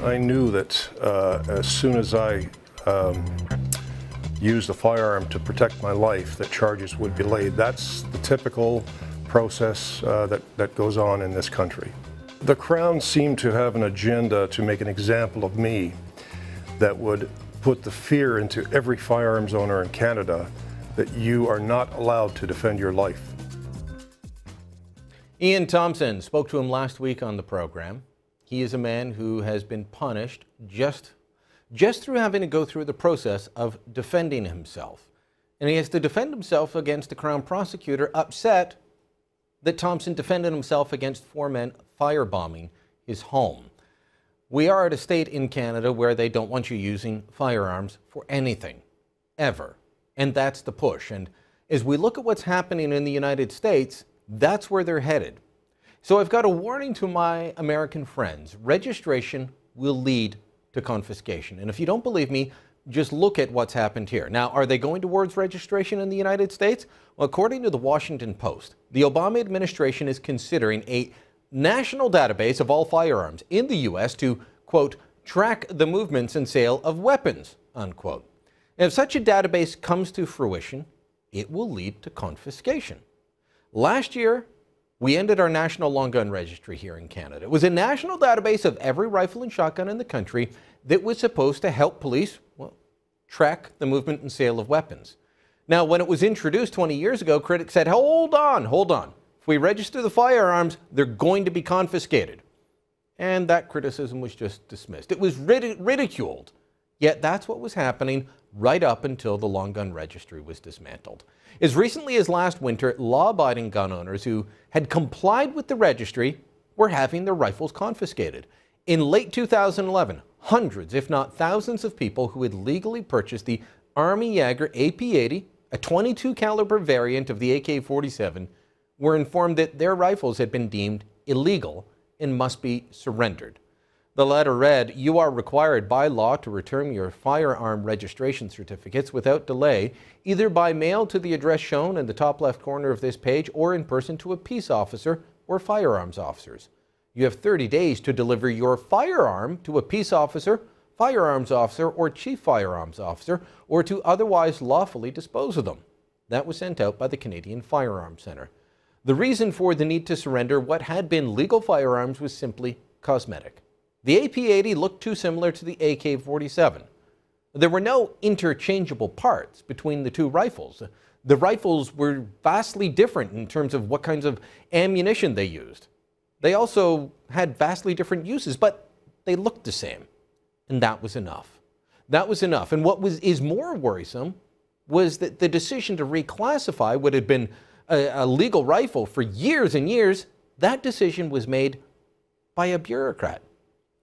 I knew that as soon as I used a firearm to protect my life, that charges would be laid. That's the typical process that goes on in this country. The Crown seemed to have an agenda to make an example of me that would put the fear into every firearms owner in Canada that you are not allowed to defend your life. Ian Thompson spoke to him last week on the program. He is a man who has been punished just through having to go through the process of defending himself. And he has to defend himself against the Crown prosecutor upset that Thompson defended himself against 4 men firebombing his home. We are at a state in Canada where they don't want you using firearms for anything, ever. And that's the push. And as we look at what's happening in the United States, that's where they're headed. So I've got a warning to my American friends. Registration will lead to confiscation. And if you don't believe me, just look at what's happened here. Now, are they going towards registration in the United States? Well, according to the Washington Post, the Obama administration is considering a national database of all firearms in the U.S. to, quote, track the movements and sale of weapons, unquote. And if such a database comes to fruition, it will lead to confiscation. Last year, we ended our national long gun registry here in Canada. It was a national database of every rifle and shotgun in the country that was supposed to help police, well, track the movement and sale of weapons. Now, when it was introduced 20 years ago, critics said, hold on. If we register the firearms, they're going to be confiscated. And that criticism was just dismissed. It was ridiculed. Yet that's what was happening right up until the long gun registry was dismantled. As recently as last winter, law-abiding gun owners who had complied with the registry were having their rifles confiscated. In late 2011, hundreds, if not thousands of people who had legally purchased the Army Jaeger AP-80, a .22 caliber variant of the AK-47, were informed that their rifles had been deemed illegal and must be surrendered. The letter read, "You are required by law to return your firearm registration certificates without delay, either by mail to the address shown in the top left corner of this page or in person to a peace officer or firearms officers. You have 30 days to deliver your firearm to a peace officer, firearms officer, or chief firearms officer, or to otherwise lawfully dispose of them." That was sent out by the Canadian Firearms Centre. The reason for the need to surrender what had been legal firearms was simply cosmetic. The AP-80 looked too similar to the AK-47. There were no interchangeable parts between the two rifles. The rifles were vastly different in terms of what kinds of ammunition they used. They also had vastly different uses, but they looked the same. And that was enough. That was enough. And what is more worrisome was that the decision to reclassify what had been a legal rifle for years and years, that decision was made by a bureaucrat,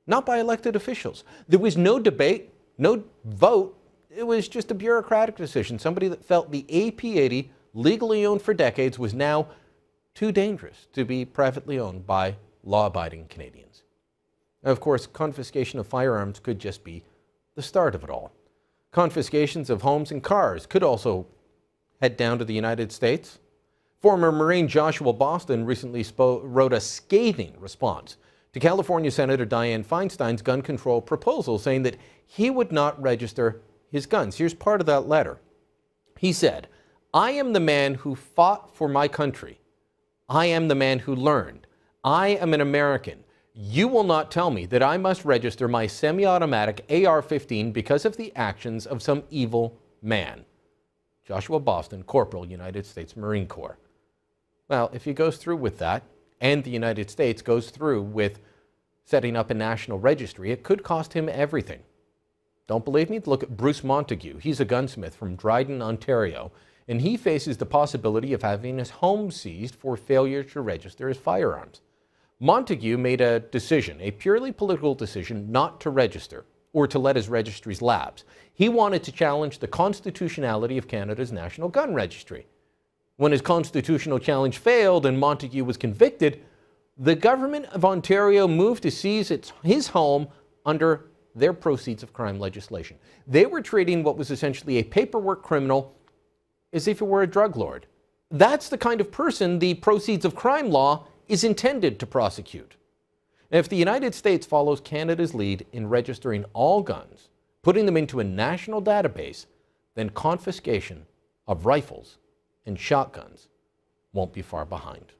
not by elected officials. There was no debate, no vote. It was just a bureaucratic decision. Somebody that felt the AP-80, legally owned for decades, was now too dangerous to be privately owned by law-abiding Canadians. Now, of course, confiscation of firearms could just be the start of it all. Confiscations of homes and cars could also head down to the United States. Former Marine Joshua Boston recently wrote a scathing response to California Senator Dianne Feinstein's gun control proposal, saying that he would not register his guns. Here's part of that letter. He said, "I am the man who fought for my country. I am the man who learned. I am an American. You will not tell me that I must register my semi-automatic AR-15 because of the actions of some evil man." Joshua Boston, Corporal, United States Marine Corps. Well, if he goes through with that, and the United States goes through with setting up a national registry, it could cost him everything. Don't believe me? Look at Bruce Montague. He's a gunsmith from Dryden, Ontario, and he faces the possibility of having his home seized for failure to register his firearms. Montague made a decision, a purely political decision, not to register or to let his registries lapse. He wanted to challenge the constitutionality of Canada's National Gun Registry. When his constitutional challenge failed and Montague was convicted, the government of Ontario moved to seize his home under their proceeds of crime legislation. They were treating what was essentially a paperwork criminal as if he were a drug lord. That's the kind of person the proceeds of crime law is intended to prosecute. If the United States follows Canada's lead in registering all guns, putting them into a national database, then confiscation of rifles and shotguns won't be far behind.